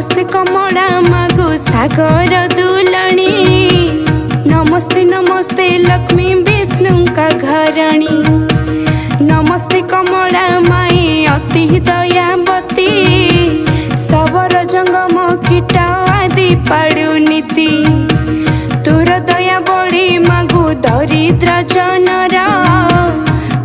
नमस्ते कमला मागो सागर दुलणी, नमस्ते नमस्ते लक्ष्मी विष्णु का घरणी। नमस्ते कमला माई अति दयावती, सबर जंगम कीट आदि पाड़ू नीति। तोर दया बड़ी मागो दरिद्र जनर,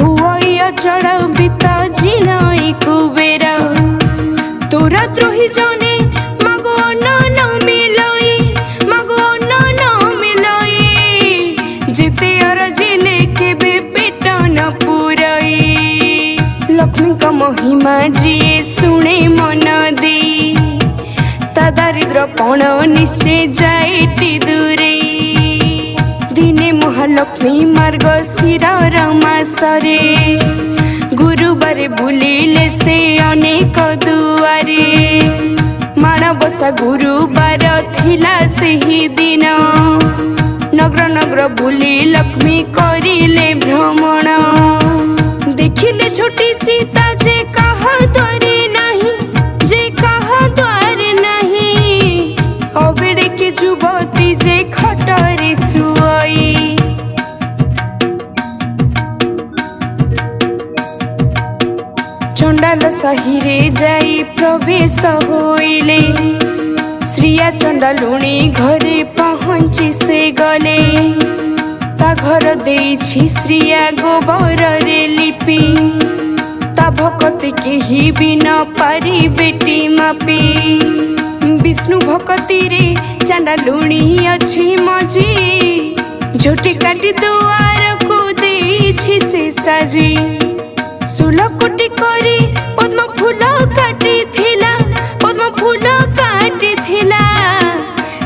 हुई अचल बीत जिनई कुबेर। तोरा द्रोही जने मागो न मिलई, मागो न मिलई, जिते अरजिले केबे पेट न पुरई। लक्ष्मी का महिमा जिए सुने मन दे, ता दारिद्रपण निश्चय जाएटी दूरे। दिने महालक्ष्मी मार्गशीर मासरे, गुरुवार बुलिले से अनेक दुआरे। माणबसा गुरुवार थिला सेही दिन, नगर नगर बुली लक्ष्मी करिले भ्रमण। देखिले छोटी चिता जे कहा द्वारे नहीं, जे कहा द्वारे नहीं, अबेड़े के जुवती जे खटरे सुई। चंडाल साहिरे जाई प्रवेश होइले, श्रिया चंडालुणी घरे पहुंची से गले। ता घर देछि श्रिया गोबर रे लिपि, ता भक्ति केही भी न पारी बेटी मापी। विष्णु भक्ति रे चंडालुणी अछि मजी, झोटी काटी दुआर को देछि से साजी। सुलकुटी करी पद्म फूल काटी थिला, पद्म फूल काटी थिला,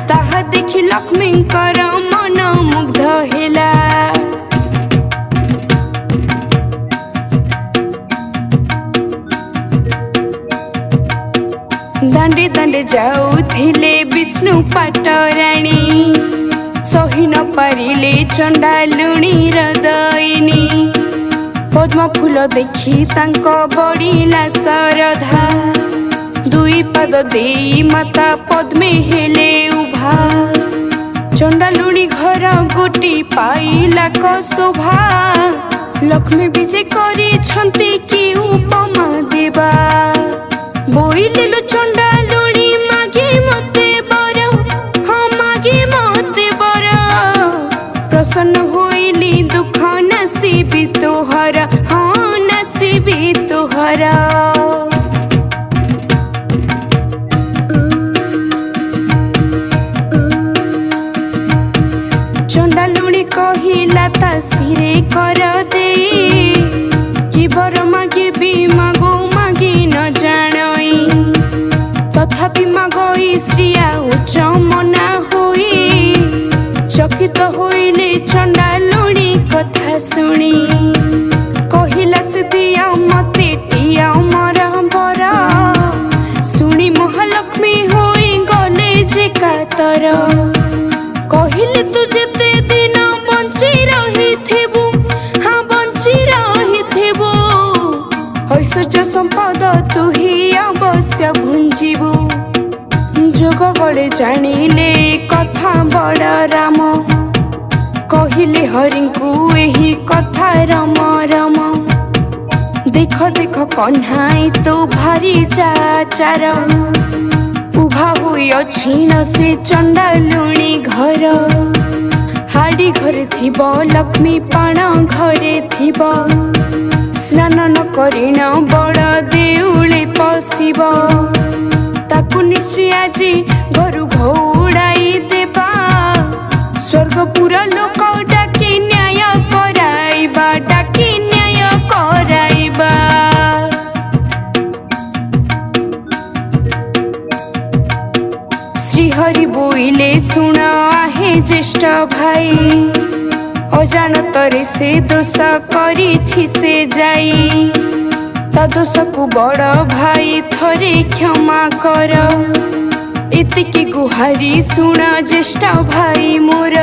ताहा देखि लक्ष्मी कर मन मुग्ध हेला। दांडे दांडे जाउथिले विष्णु पाटराणी, सही न पारिले चंडालुणी हृदयनी। पद्म फूल देखी तांको बड़िला सरधा, दुई पाद देई माता पद्मे हेले उभा। चंडालुणी घर गोटी पाइला को शोभा, लक्ष्मी विजय करी छंती की उपमा देवा। बोइले लो चंडालुणी मागे मते बर, हाँ मागे मते बर। प्रसन्न होइली दुख नसीबी तोहर, हाँ नसीबी तोहर। चंडालुणी कहिला ता सिरे कर दे, कि बर मागिबी मागो मागी न जानई। तथापि मागई श्रिया उच्च मना होई, चकित होइले चंडालुणी कथा सुनी। कहिला से दिया मते टिया मरा बर, सुनी महालक्ष्मी होई गले जे कातर। कहिले तू जेते दिन बंची रहिथिबु, हाँ बंची रहिथिबु, ऐश्वर्य संपद तू ही अवश्य भुंजिबु। जोग बड़े जानिले कथा बड़ राम, कहिले हरिଙ୍କୁ एही कथा रम रम। देख देख कन्हाई तो भारी चाचार, उभा हुई अछिन से चंडालुणी घर। हाड़ी घरे थिब लक्ष्मी पाण घरे थिब, स्नान न करिन बड़ देउले पशिब। ताकु निश्चय आजी घरु घौड़ाई देबा, स्वर्गपुर लोक डाकी न्याय कराइबा, डाकी न्याय कराइबा। श्रीहरि बोइले सुन आहे ज्येष्ठ भाई, अजानतरे से दोष करिछि से जाई। ता दोष को बड़ भाई थरे क्षमा कर, इतिकी गुहारी सुन ज्येष्ठ भाई मोर।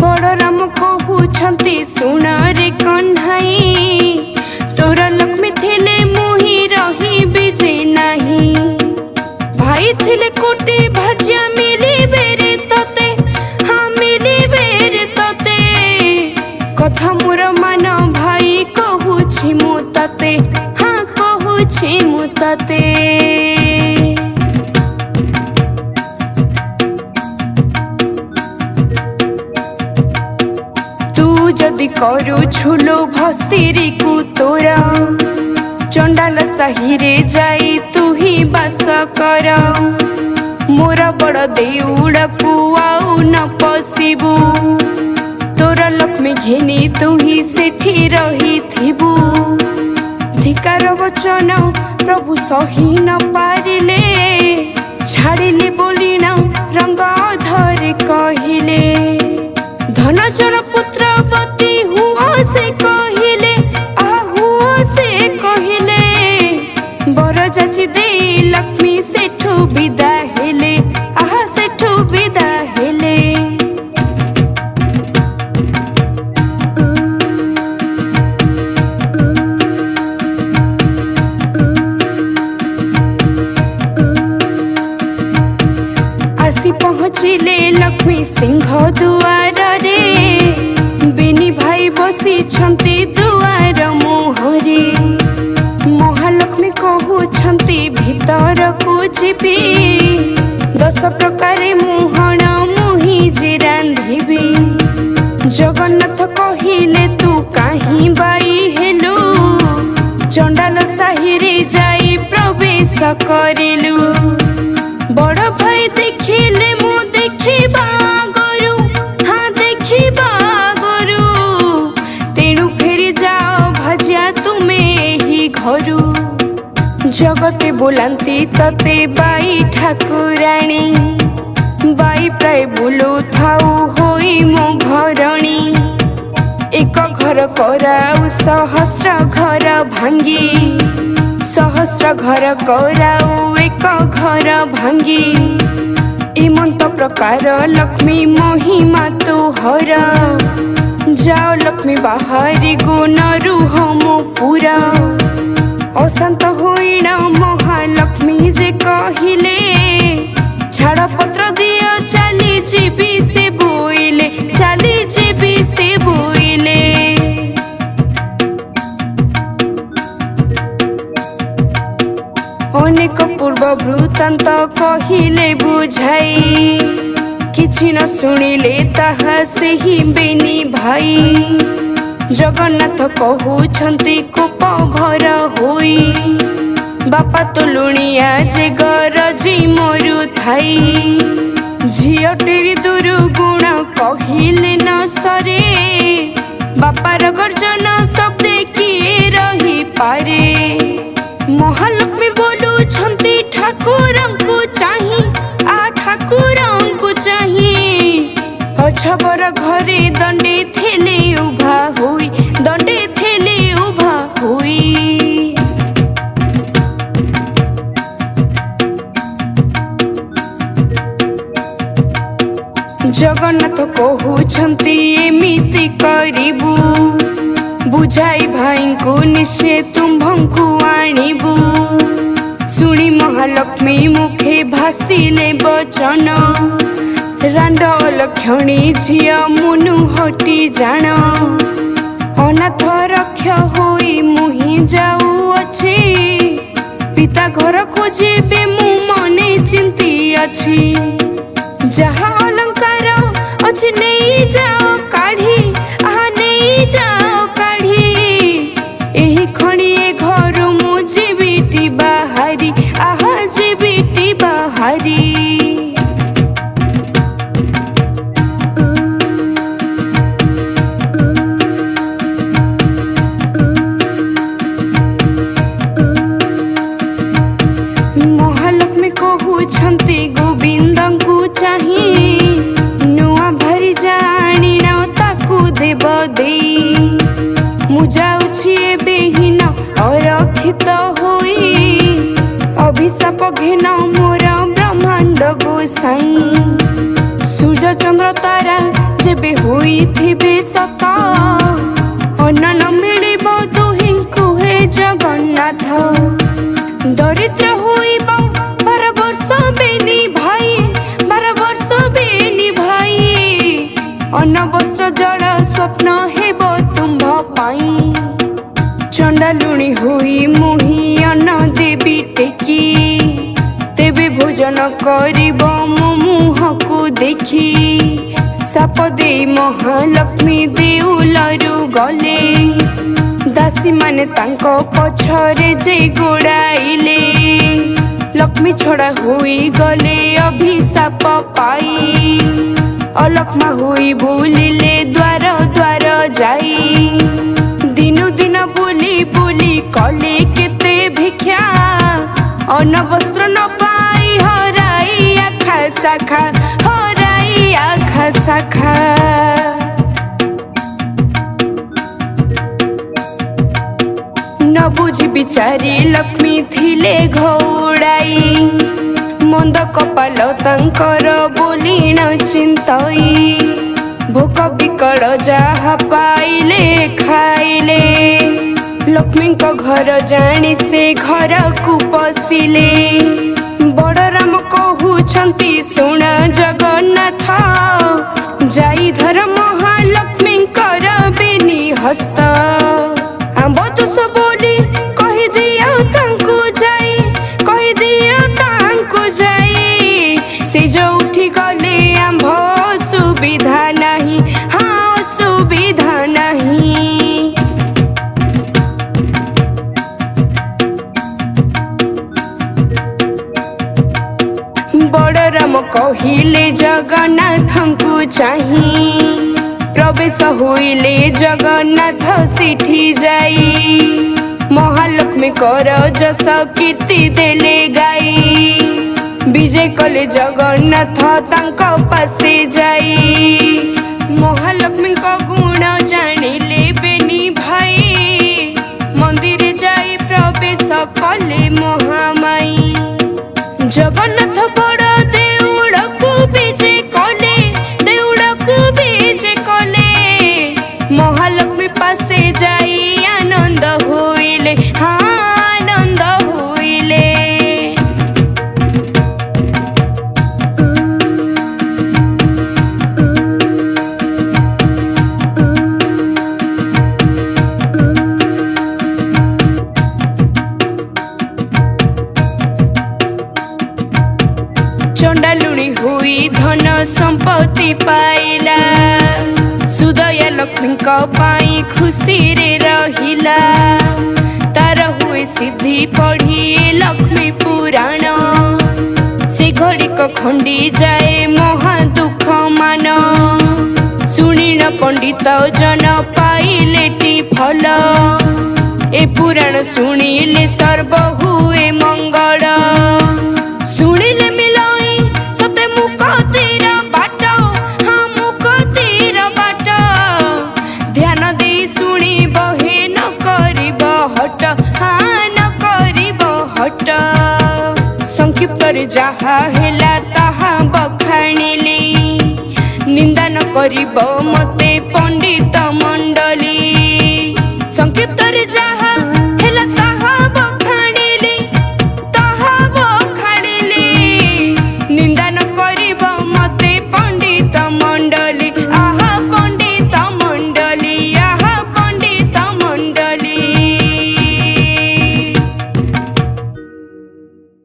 बड़ राम कहउछंती सुन रे कन्हाई, तोर लक्ष्मी थिले मुही रही बिजे नाही। भाई କହିଥିଲେ କୋଟି ଭାଜ୍ୟ ମିଳିବେ ରେ ତତେ, ହଁ ମିଳିବେ ରେ ତତେ। କଥା ମୋର ମାନ ଭାଇ କହୁଛି ମୁଁ ତତେ, ହଁ କହୁଛି ମୁଁ ତତେ। जदि करुछु लोभ स्त्री को तोरा, चंडाल साही रे जाई तू ही बास कर। मोर बड़ देउड़ को आउ न पशिबू, तोर लक्ष्मी घिनी तू ही सेठी रही थिबू। धिकार वचन प्रभु सही न पारिले, छाड़िले बोली न रंग धरे कहिले। धन जन पुत्रवती हुआ से कहिले, हुआ से कहिले। बर जाची दे लक्ष्मी सेठू विदा हेले, सेठू विदा हेले। आसी पहुँचिले लक्ष्मी सिंह दुआर रे, बिनी भाई बसी छंती दुआर मुहरे। महालक्ष्मी कहूछंती भीतर को जीवी, 10 प्रकार मुहण मुही जे रांधिबी। जगन्नाथ कहिले तू काहीं बाई हेलु, चंडाल साही रे जाई प्रवेश करिलु। बड़ भाई देखिले मु देखिबा गरु, हाँ देखिबा गरु। तेणु फेरी जाओ भाजिया तुमे ही घरु। जगते बोलांती तते बाई ठाकुराणी, बाई प्राय बुलु थाउ होई मो घरणी। एक घर कराउ सहस्र घर भांगी, सहस्र घर कराउ एक घर भांगी। इमंत प्रकार लक्ष्मी महिमा तोहर, जाओ लक्ष्मी बाहरी गुण रुह मो पूरा। अशांत होइण महालक्ष्मी जे कहिले, छाड़ पत्र दियो चली जीवी से बोइले, चली जीवी से बोइले। अनेक पूर्व वृत्तांत कहिले बुझाई, किछि न शुणिले ताहा सेही बेनी भाई। जगन्नाथ कहूछंती कोप भर होई, बापा तो लुणिया जे गरजी मोरु थाई। झियटेरी दुर्गुण कहिले न सरे, बापार गर्जन शब्दे किए रही पारे। महालक्ष्मी बोलुछंती ठाकुरंकु चाही, ठाकुरंकु चाही। अछबर घरे दंडे थेले उभा होई, दंडे थेले उभा होई। जगन्नाथ कहूछंती एमिति करिबू, बुझाई भाई को निश्चय तुम्भंकु आणिबू। शुणी महालक्ष्मी मुखे भासिले बचन, रांड अलक्षणी झिया मुनु हटी जान। अनाथ रक्ष होई मुही जाऊ अछि, पिता घर को जेबे मु मने चिंती अछि। जहा अलंकार अछि नहीं जाओ काढ़ी, नहीं जाओ काढ़ी। एही खणिए घर मु जीविटी बाहारी, जीविटी बाहारी। महालक्ष्मी कहूछंती गोविंदंकु चाही, नुआ भरी जानी न ताकू देव देई। मु जाउछि एबे हिन अरक्षित होई, अभिशाप घेन मोर ब्रह्मांड गोसाई। सूर्य चंद्र तारा जेबे होइथिबे सत, अन्न न मिलिब दुहिंकु हे जगन्नाथ। दरिद्र होइब 12 वर्ष बेनी भोजन करिब मो मुहको देखी साप दे महालक्ष्मी देउलरू गले दासी माने तांको पछरे जे गोड़ाइले लक्ष्मी छड़ा हुई गले अभिशाप पाई अलक्ष्मा हुई बुलिले द्वार द्वार जाई दिनु दिन बुली बुली कले केते भिक्षा अन्न वस्त्र न पाई हराई आखा शाखा हराई आखा शाखा न बुझी बिचारी लक्ष्मी थिले घोड़ाई मंद कपाल तांकर बोली न चिंतई भोक बिकल जहा पाइले खाइले लक्ष्मी को घर जानी से घर को पशिले बड़ राम कहउछंती सुन जगन्नाथ जाई धर महालक्ष्मी कर बेनी हस्त आंब तुस बोली कहि दिया तांको जाई कहि दिया तांको जाई से जो उठी गले आंब सुविधा नहीं हाँ सुविधा नहीं बड़ राम कहिले जगन्नाथଙ୍କୁ चाही प्रवेश होइले जगन्नाथ सिठी जाई महालक्ष्मी कर जस कीर्ति देले गाई विजय कले जगन्नाथ तांको पासे जाई महालक्ष्मी को गुण जानिले बेनी भाई मंदिर जाई प्रवेश कले महामाई जगन्नाथ बड़ देउड़कू विजय कले देउड़कू विजय कले महालक्ष्मी पासे जाई आनंद होइले हाँ आनंद होइले चंडालुणी हुई धन संपत्ति पाइला सुदया लक्ष्मी को पाई खुशी रे रहिला तार हुए सिद्धि पढ़ी लक्ष्मी पुराण से घड़ी को खंडी जाए महा दुख मान सुनी न पंडित जन पाइले टी फल ए पुराण सुनिले सर्व हुए मंगल सुनिले मिलाई सते मुक्तिर बाट हाँ मुक्तिर बाट ध्यान दे सुनी बहे न करिब हट हाँ न करिब हट संक्षिप्त रे जहा हेला ताहा बखाणिले निंदा न करिब मते पंडित